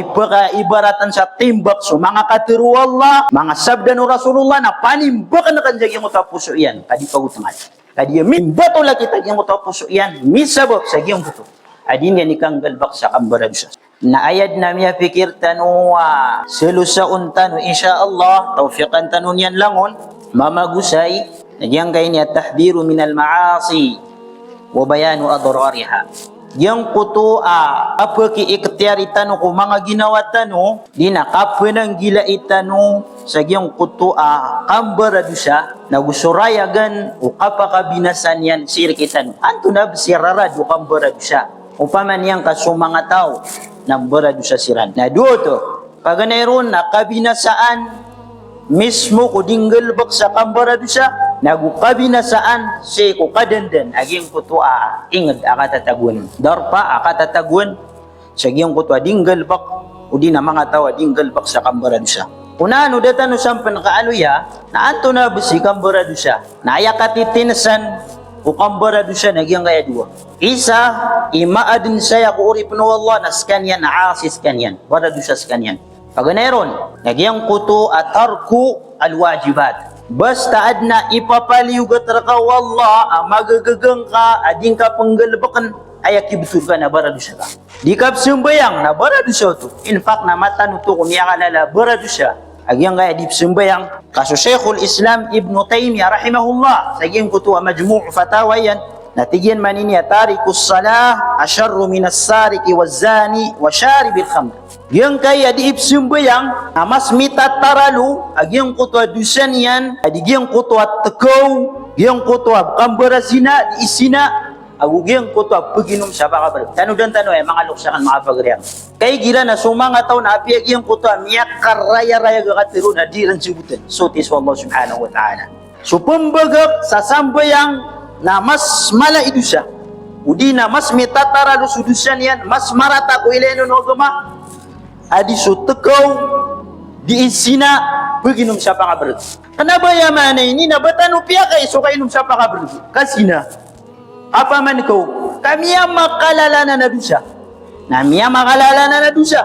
Pagkaibaratan sa timbak so mga katiru Allah, mga sabda no Rasulullah na panimbakan na kanjag yung puso yan, kadi pagutangan. Kadi mimbato la kita yung puso yan, misabot sa yung puto. Adin yan ikang galbak sa kambarad siya. Naayad na miya pikir tanua, selusa untano insyaallah, taufiqan tanun yan langon, mamagusay, nagyang kay niya tahdiru minal maasi, wa bayanu adrariha. Yang kuto apa ki ikhtiar itano ko mga ginawa tano di nakapwe ng gila itano sa giyang kuto kambarado siya nagusurayagan o kapakabinasan yan sir kitano anto na sirarad o kambarado siya upaman yang kasumanga tao nambarado siya siran na duto paganayron nakabinasaan mismo ko dinggal bak sa kambarado siya nagukabinasaan si ko kadandan aging kuto ingad akatatagun darpa akatatagun sa giyang kuto dinggal bak udi na mga tawa dinggal bak sa kambarado siya unano datano sampan kaaluya na anto na besi kambarado siya na ayakatitinsan o kambarado siya nagyang kaya dua isa imaadin saya ko uri puno Allah na skanyan na asis kanyan barado siya skanyan paganayron nagyang kuto atarku alwajibat basta adna ipapaliyugat raka wallah magagagang ka ading ka panggalbakan ayak betul ka na barado siya ka di ka sumbayang na barado siya to in fact na matano to kung yakalala barado siya agyang kaya di sumbayang kaso Sheikhul Islam Ibn Taymiyyah rahimahullah sa iyong kutuwa majmu' fatawa yan natigyan maninya tarikus salah asyarru minas sariki wazani wa syaribil khamr yang kaya di ipsumbayang mas mitataralu agyang kutuwa dusan yan adyang kutuwa tekaw yang kutuwa kambarasina di isina agugyang kutuwa paginom sa bakabar tano dan tano mga luksakan mga pagriyang kay gila na sumanga taon na api agyang kutuwa miyak karaya-raya gakatiro na diran sibutan sotis wallah subhanahu wa ta'ala so pambagak sa sambayang na mas mala itu siya udi na mas mitataralu sudusan yan mas marata ko ileno no gama adi so tekaw di isina paginom sa pakabrad kanaba yaman ini na batano piya kay so kainom sa pakabrad kasina apa man ko kamiya makalala na dusa na miya makalala na dusa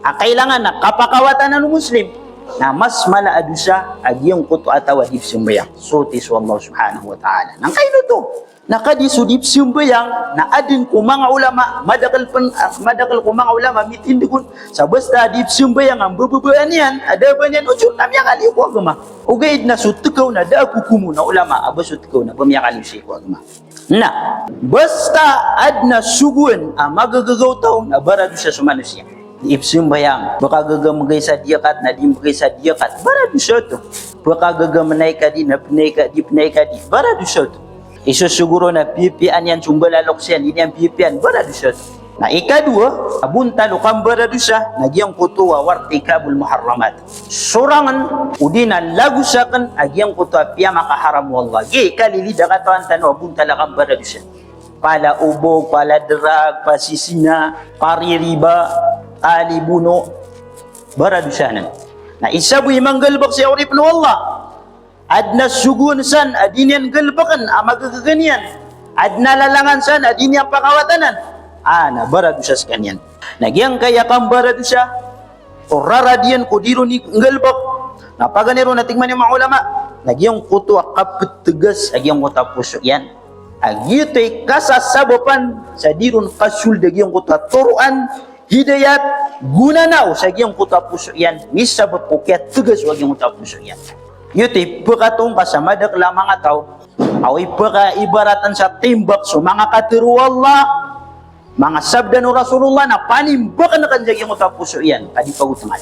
kailangan na kapakawatan ng muslim na mas mala adusa agyong kuto atawa di sumbayang sotis wallahu subhanahu wa ta'ala nang kayo to nakadisudip sumbayang na adin ko mga ulama madakal ko mga ulama mitindigun sa basta dip sumbayang ang bububaan yan ada ba yan ucun namya kali ko agama ugaid na sutukaw na da kukumu na ulama aba sutukaw na pamya kali siya ko agama na basta adna sugun magagagaw taon na barado siya sa manusia ipsumbayang baka gagamagay sa diyakat na dimagay sa diyakat barado siya to baka gagamanay ka di na pinay ka di barado siya to iso siguro na pipian yan sumbalalok siya hindi yan pipian barado siya na ikadua abuntalo kang barado siya nagyang kutuwa wartikabul muharramat sorangan udina lagu sakan agyang kutuwa piya makaharam wallah gi kalilida katawan tano abuntala kang barado siya pala ubog pala drag pasisina paririba alibuno barado siya na isa bu imang galbak siya urip no Allah adna sugun san adinian galbakan magagaganyan adna lalangan san adinian pakawatanan na barado siya sa kanyan nagyang kaya kang barado siya o raradian ko diro ni galbak na paganero na tingman yung mga ulama nagyang kuto kapit tegas agyang kuto puso yan agyutoy kasasabapan sa diron kasul dagyang kuto turuan hidayat guna na sa agyang kuto puso yan misabot ko kaya tegas agyang kuto puso yan yuti pagkatong kasamadak lamang ataw awi pagkaibaratan sa timbak so mga katiru Allah mga sabda no Rasulullah na panimbakan na kanjag yung puso yan kadi pagutangan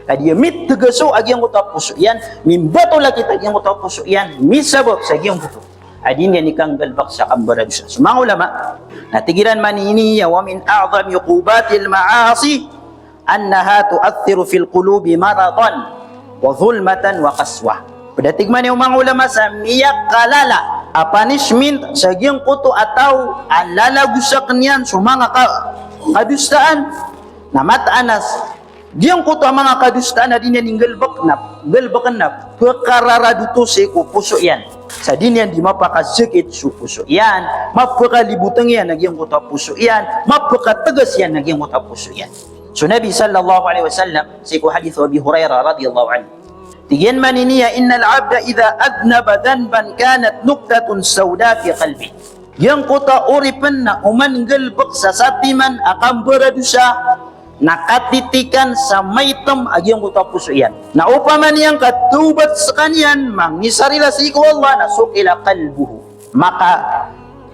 kadi mit tegaso agyang puso yan mimbato la kita yung puso yan misabot sa agyang puso adin yan ikang galbak sa kambarad siya so mga ulama natigiran man ini wa min a'zam yuqubatil ma'asi annaha tu'athiru fil qulubi maradan wa zulmatan wa qaswa padatigman yung mga ulama sa miyak kalala punishment sa giyang kuto ataw alalagusak niyan so mga kadustaan na mataanas giyang kuto mga kadustaan na din yan galbakan na pagkararaduto sa puso yan sa din yan di mapakasakit sa puso yan mapakalibutan yan nagyang kuto puso yan mapakatagas yan nagyang kuto puso yan So Nabi sallallahu alaihi wasallam siku hadis Abi Hurairah radhiyallahu anhu. Tiyan maniniya innal abda idza adnaba dhanban kanat nuqtatun sauda fi qalbi. Yang kota uripan na umanggel sa satiman akan beradusa nakatitikan sa maitam agi yang kota puso yan. Na upaman yang katubat sekanian mangisarila si Allah na sukila qalbuhu. Maka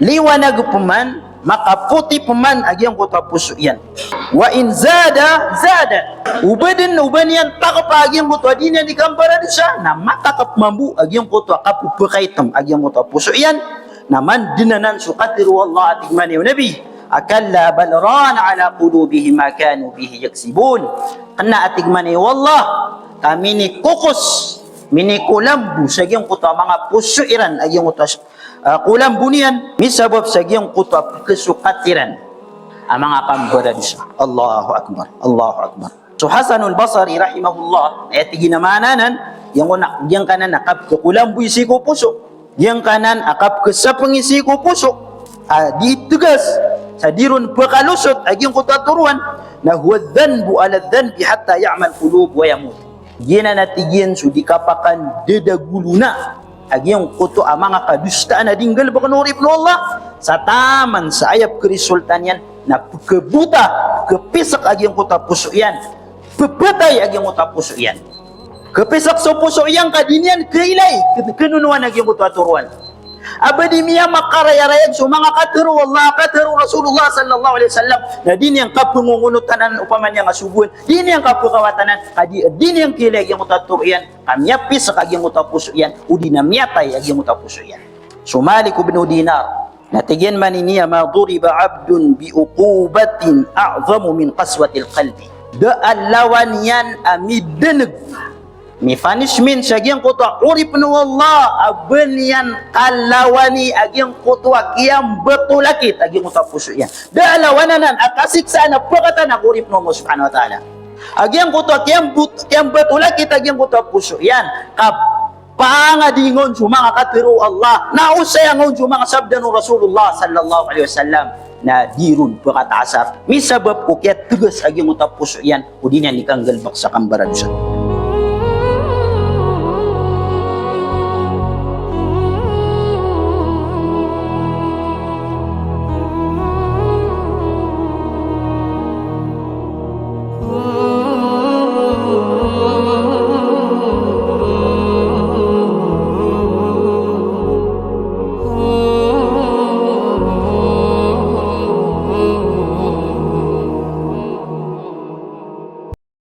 liwanag paman maka puti paman agi ang kota puso yan. Wa in zada ubadan yan takap agi ang kota din yan ikampara siya na matakap mambu agi ang kota kapupakaitam agi ang kota puso yan naman dinanan sukatiru Allah ating mani nabi akalla bal rana ala qulubihim ma kanu bihi yaksibun kana ating mani wallah kami ni kukus mini kulambu sa agi ang kota mga puso iran agi ang kota kulam bunian misabab sa giyang kutab kesukatiran ang mga kambaran siya. Allahu Akbar, Allahu Akbar. So Hasanul Basri rahimahullah ay ginamananan yang kanan akap ke kulam bu isi ko puso, yang kanan akap ke sapang isi ko puso. Ditugas sa dirun pakalusot agi yung kutaturuan na huwa dhanbu ala dhanbi hatta ya'mal qulub wa yamut. Gina natigyan so dikapakan dedaguluna agi yung kuto ang mga kadustaan na dinggal baka nurip no Allah sa taman sa ayap kerisultan yan na kebuta kepisak agi yung kuta puso yan pepatay agi yung kuta puso yan kepisak sa puso yan kadinian kailay kenunuan agi yung kuta turuan abadi miya makaraya-rayag so mga katiru Allah katiru Rasulullah sallallahu alaihi wasallam na din yang kapungungunutanan upaman yang asubun din yang kapukawatanan kadi din yang kilay yang utaturuan yan kamyapis sa kagi yang utapuso yan udinamyatay agi yang utapuso yan so Malik ibn Dinar natigyan man niya ma duriba abdun bi uqubatin a'zamu min qaswatil qalbi da alawan yan amideneg mi punishment sa giyang kutwa urip no Allah aben yan kalawani agyang kutwa kiyang betulakit agyang kutwa puso yan da alawananan akasiksa na pakatan na urip no mo subhanahu wa ta'ala agyang kutwa kiyang betulakit agyang kutwa puso yan kapangadingon sa mga katiru Allah nausayangon sa mga sabda ng Rasulullah sallallahu alaihi wasallam na dirun pakatasar misabab ko kaya tugas agyang kutwa puso yan udin yan ikang galbak sa kambaran siya.